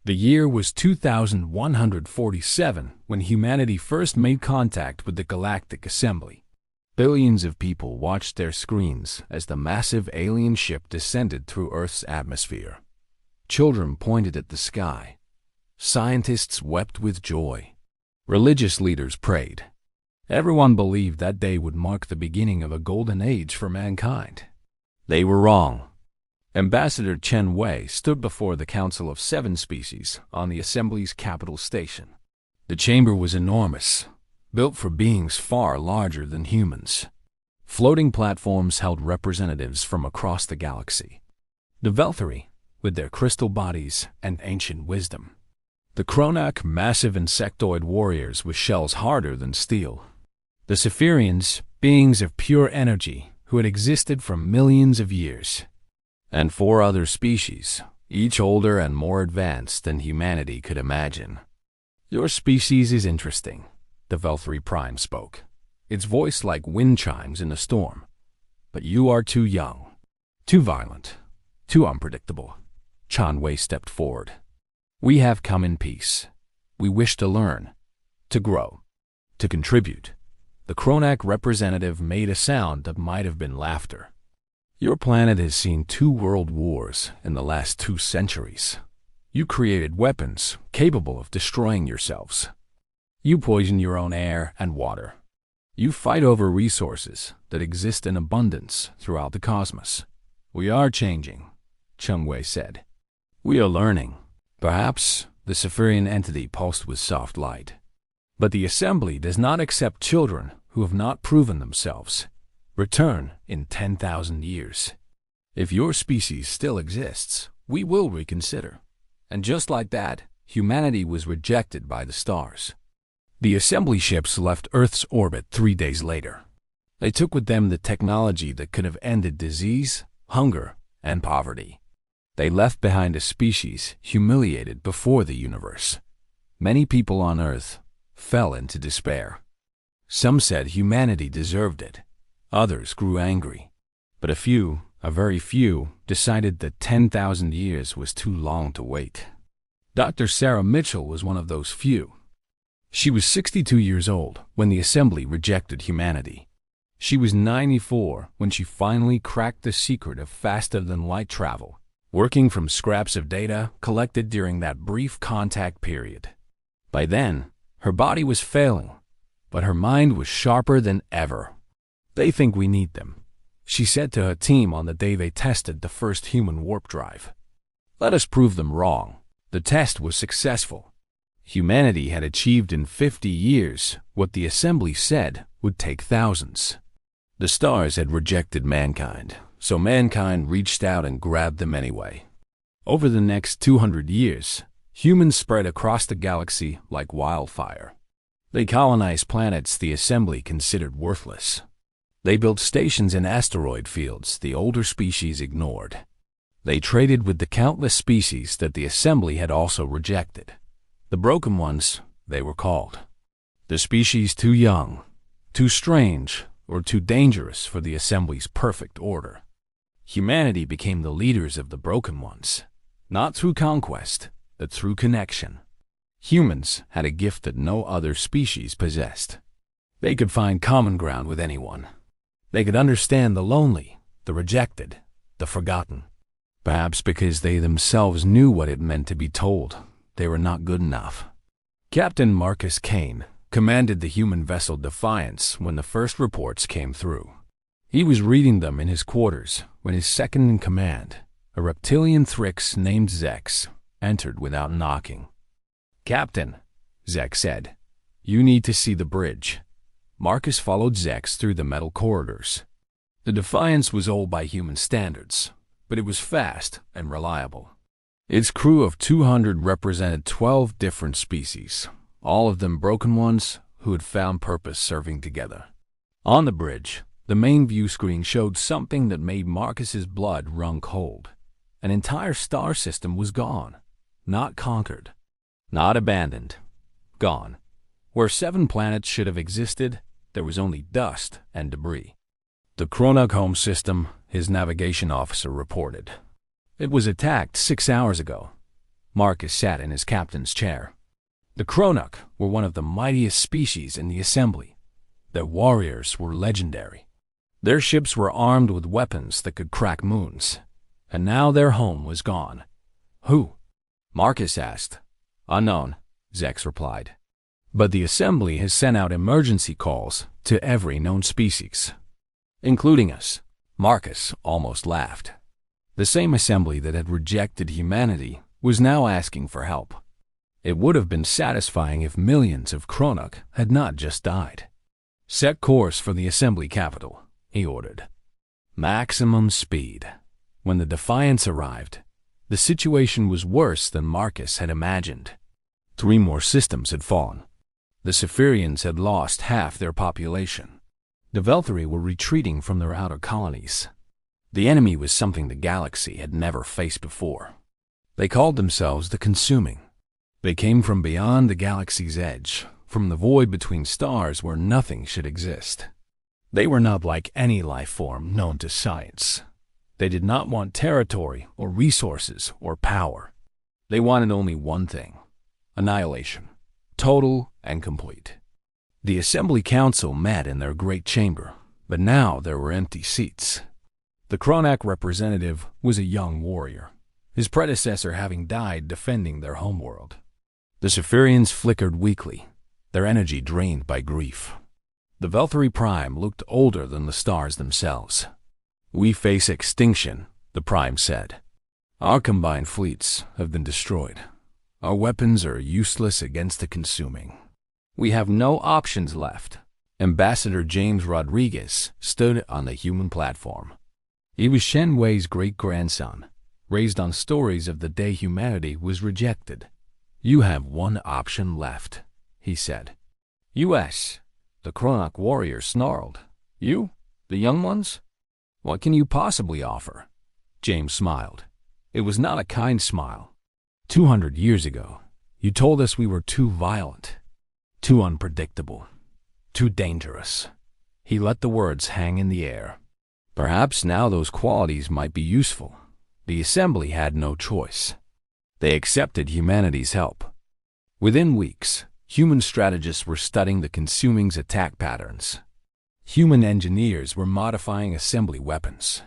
The year was 2147 when humanity first made contact with the Galactic Assembly. Billions of people watched their screens as the massive alien ship descended through Earth's atmosphere. Children pointed at the sky. Scientists wept with joy. Religious leaders prayed. Everyone believed that day would mark the beginning of a golden age for mankind. They were wrong. Ambassador Chen Wei stood before the Council of Seven Species on the Assembly's capital station. The chamber was enormous, built for beings far larger than humans. Floating platforms held representatives from across the galaxy. The Velthari, with their crystal bodies and ancient wisdom. The Kronak, massive insectoid warriors with shells harder than steel. The Cypherians, beings of pure energy who had existed for millions of years. And 4 other species, each older and more advanced than humanity could imagine. Your species is interesting, the Velthari Prime spoke, its voice like wind chimes in a storm. But you are too young, too violent, too unpredictable. Chen Wei stepped forward. We have come in peace. We wish to learn, to grow, to contribute. The Kronak representative made a sound that might have been laughter. Your planet has seen 2 world wars in the last 2 centuries. You created weapons capable of destroying yourselves. You poison your own air and water. You fight over resources that exist in abundance throughout the cosmos. We are changing, Chen Wei said. We are learning. Perhaps the Cypherian entity pulsed with soft light. But the Assembly does not accept children who have not proven themselves. Return in 10,000 years. If your species still exists, we will reconsider. And just like that, humanity was rejected by the stars. The Assembly ships left Earth's orbit 3 days later. They took with them the technology that could have ended disease, hunger, and poverty. They left behind a species humiliated before the universe. Many people on Earth fell into despair. Some said humanity deserved it. Others grew angry. But a few, a very few, decided that 10,000 years was too long to wait. Dr. Sarah Mitchell was one of those few. She was 62 years old when the Assembly rejected humanity. She was 94 when she finally cracked the secret of faster-than-light travel, working from scraps of data collected during that brief contact period. By then, her body was failing, but her mind was sharper than ever. They think we need them, she said to her team on the day they tested the first human warp drive. Let us prove them wrong. The test was successful. Humanity had achieved in 50 years what the Assembly said would take thousands. The stars had rejected mankind, so mankind reached out and grabbed them anyway. Over the next 200 years, humans spread across the galaxy like wildfire. They colonized planets the Assembly considered worthless. They built stations in asteroid fields the older species ignored. They traded with the countless species that the Assembly had also rejected. The broken ones, they were called. The species too young, too strange, or too dangerous for the Assembly's perfect order. Humanity became the leaders of the broken ones, not through conquest, but through connection. Humans had a gift that no other species possessed. They could find common ground with anyone. They could understand the lonely, the rejected, the forgotten. Perhaps because they themselves knew what it meant to be told they were not good enough. Captain Marcus Kane commanded the human vessel Defiance when the first reports came through. He was reading them in his quarters when his second-in-command, a reptilian Thrix named Zex, entered without knocking. "Captain," Zex said, "you need to see the bridge." Marcus followed Zex through the metal corridors. The Defiance was old by human standards, but it was fast and reliable. Its crew of 200 represented 12 different species, all of them broken ones who had found purpose serving together. On the bridge, the main view screen showed something that made Marcus's blood run cold. An entire star system was gone, not conquered, not abandoned, gone. Where 7 planets should have existed, there was only dust and debris. The Kronak home system, his navigation officer reported. It was attacked 6 hours ago. Marcus sat in his captain's chair. The Kronuk were one of the mightiest species in the assembly. Their warriors were legendary. Their ships were armed with weapons that could crack moons. And now their home was gone. Who? Marcus asked. Unknown, Zex replied. But the assembly has sent out emergency calls to every known species, including us. Marcus almost laughed. The same assembly that had rejected humanity was now asking for help. It would have been satisfying if millions of Kronuk had not just died. Set course for the assembly capital, he ordered. Maximum speed. When the Defiance arrived, the situation was worse than Marcus had imagined. 3 more systems had fallen. The Cypherians had lost half their population. The Velthari were retreating from their outer colonies. The enemy was something the galaxy had never faced before. They called themselves the Consuming. They came from beyond the galaxy's edge, from the void between stars where nothing should exist. They were not like any life form known to science. They did not want territory or resources or power. They wanted only one thing: annihilation, total and complete. The Assembly Council met in their great chamber, but now there were empty seats. The Kronak representative was a young warrior, his predecessor having died defending their homeworld. The Cypherians flickered weakly, their energy drained by grief. The Velthari Prime looked older than the stars themselves. We face extinction, the Prime said. Our combined fleets have been destroyed. Our weapons are useless against the Consuming. We have no options left. Ambassador James Rodriguez stood on the human platform. He was Shen Wei's great-grandson, raised on stories of the day humanity was rejected. You have one option left, he said. U.S., the Kronok warrior snarled. You, the young ones? What can you possibly offer? James smiled. It was not a kind smile. 200 years ago, you told us we were too violent, too unpredictable, too dangerous. He let the words hang in the air. Perhaps now those qualities might be useful. The Assembly had no choice. They accepted humanity's help. Within weeks, human strategists were studying the Consuming's attack patterns. Human engineers were modifying assembly weapons.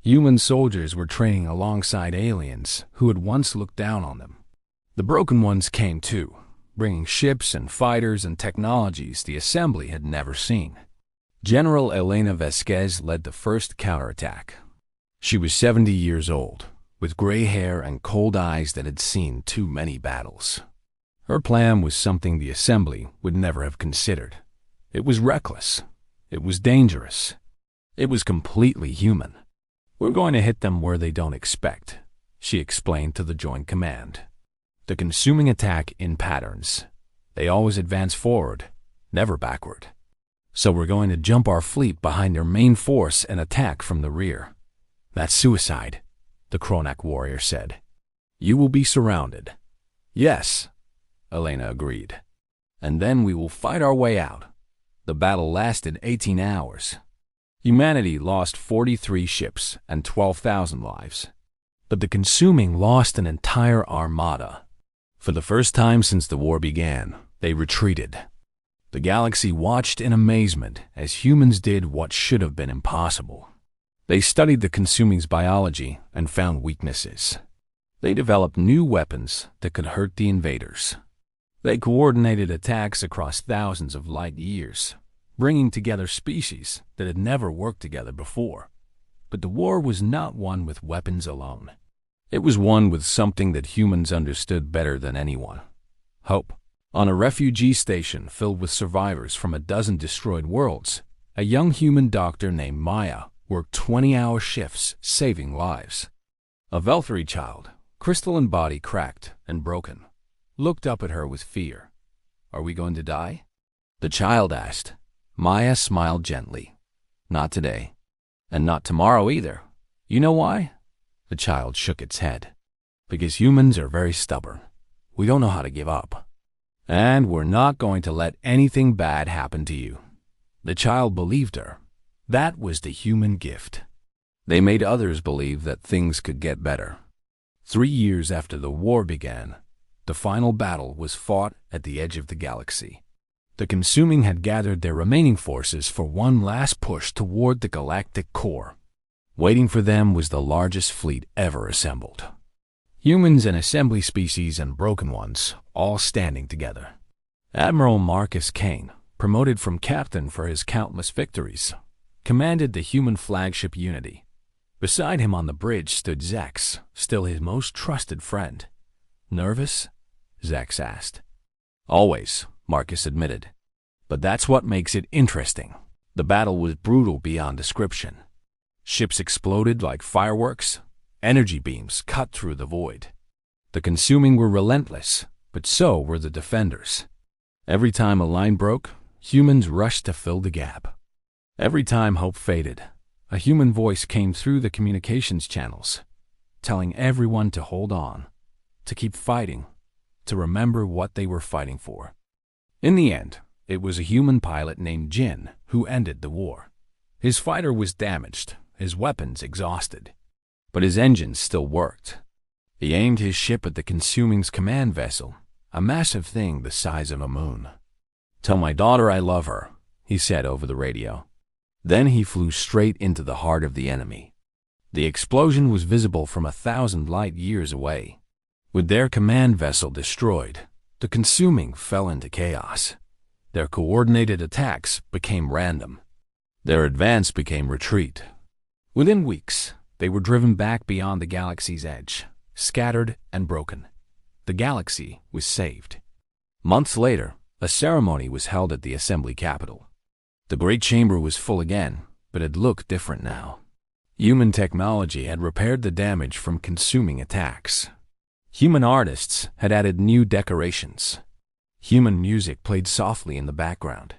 Human soldiers were training alongside aliens who had once looked down on them. The Broken Ones came too, bringing ships and fighters and technologies the Assembly had never seen. General Elena Vasquez led the first counterattack. She was 70 years old, with gray hair and cold eyes that had seen too many battles. Her plan was something the Assembly would never have considered. It was reckless. It was dangerous. It was completely human. We're going to hit them where they don't expect, she explained to the Joint Command. The Consuming attack in patterns. They always advance forward, never backward. So we're going to jump our fleet behind their main force and attack from the rear. That's suicide, the Kronak warrior said. You will be surrounded. Yes, Elena agreed. And then we will fight our way out. The battle lasted 18 hours. Humanity lost 43 ships and 12,000 lives. But the Consuming lost an entire armada. For the first time since the war began, they retreated. The galaxy watched in amazement as humans did what should have been impossible. They studied the Consuming's biology and found weaknesses. They developed new weapons that could hurt the invaders. They coordinated attacks across thousands of light years, bringing together species that had never worked together before. But the war was not won with weapons alone. It was won with something that humans understood better than anyone: hope. On a refugee station filled with survivors from a dozen destroyed worlds, a young human doctor named Maya worked 20-hour shifts saving lives. A Velthari child, crystalline body cracked and broken, looked up at her with fear. Are we going to die? The child asked. Maya smiled gently. Not today. And not tomorrow either. You know why? The child shook its head. Because humans are very stubborn. We don't know how to give up. And we're not going to let anything bad happen to you. The child believed her. That was the human gift. They made others believe that things could get better. 3 years after the war began, the final battle was fought at the edge of the galaxy. The Consuming had gathered their remaining forces for one last push toward the galactic core. Waiting for them was the largest fleet ever assembled. Humans and assembly species and broken ones, all standing together. Admiral Marcus Kane, promoted from captain for his countless victories, commanded the human flagship Unity. Beside him on the bridge stood Zex, still his most trusted friend. "Nervous?" Zex asked. "Always," Marcus admitted. "But that's what makes it interesting." The battle was brutal beyond description. Ships exploded like fireworks. Energy beams cut through the void. The Consuming were relentless, but so were the defenders. Every time a line broke, humans rushed to fill the gap. Every time hope faded, a human voice came through the communications channels, telling everyone to hold on, to keep fighting, to remember what they were fighting for. In the end, it was a human pilot named Jin who ended the war. His fighter was damaged, his weapons exhausted, but his engines still worked. He aimed his ship at the Consuming's command vessel, a massive thing the size of a moon. "Tell my daughter I love her," he said over the radio. Then he flew straight into the heart of the enemy. The explosion was visible from 1,000 light years away. With their command vessel destroyed, the Consuming fell into chaos. Their coordinated attacks became random. Their advance became retreat. Within weeks, they were driven back beyond the galaxy's edge, scattered and broken. The galaxy was saved. Months later, a ceremony was held at the assembly capital. The great chamber was full again, but it looked different now. Human technology had repaired the damage from Consuming attacks. Human artists had added new decorations. Human music played softly in the background.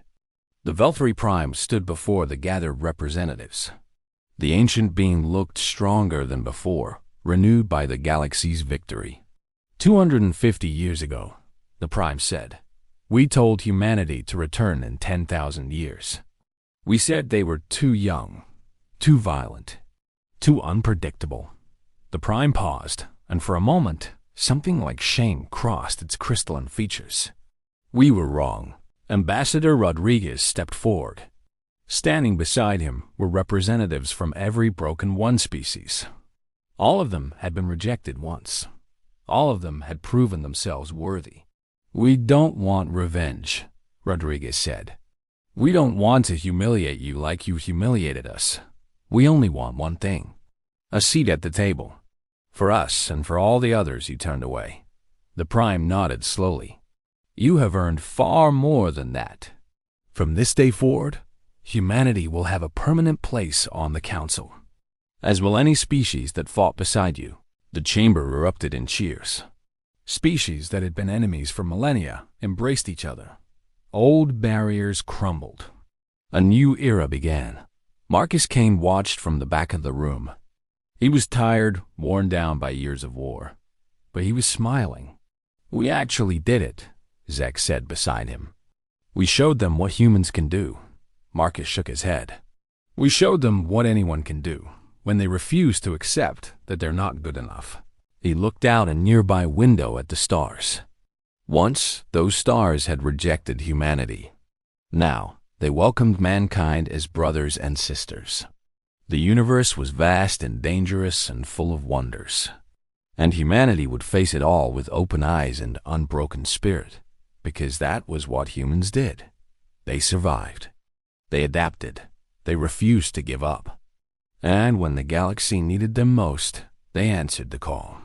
The Veltri Prime stood before the gathered representatives. The ancient being looked stronger than before, renewed by the galaxy's victory. 250 years ago, the Prime said, "We told humanity to return in 10,000 years. We said they were too young, too violent, too unpredictable." The Prime paused, and for a moment, something like shame crossed its crystalline features. "We were wrong." Ambassador Rodriguez stepped forward. Standing beside him were representatives from every Broken One species. All of them had been rejected once. All of them had proven themselves worthy. "We don't want revenge," Rodriguez said. "We don't want to humiliate you like you humiliated us. We only want one thing: a seat at the table. For us and for all the others you turned away." The Prime nodded slowly. "You have earned far more than that. From this day forward, humanity will have a permanent place on the Council, as will any species that fought beside you." The chamber erupted in cheers. Species that had been enemies for millennia embraced each other. Old barriers crumbled. A new era began. Marcus Kane watched from the back of the room. He was tired, worn down by years of war, but he was smiling. "We actually did it," Zek said beside him. "We showed them what humans can do." Marcus shook his head. "We showed them what anyone can do when they refuse to accept that they're not good enough." He looked out a nearby window at the stars. Once, those stars had rejected humanity. Now, they welcomed mankind as brothers and sisters. The universe was vast and dangerous and full of wonders, and humanity would face it all with open eyes and unbroken spirit, because that was what humans did. They survived. They adapted. They refused to give up. And when the galaxy needed them most, they answered the call.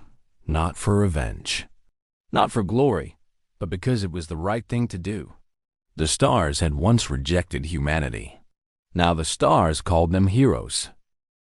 Not for revenge, not for glory, but because it was the right thing to do. The stars had once rejected humanity. Now the stars called them heroes.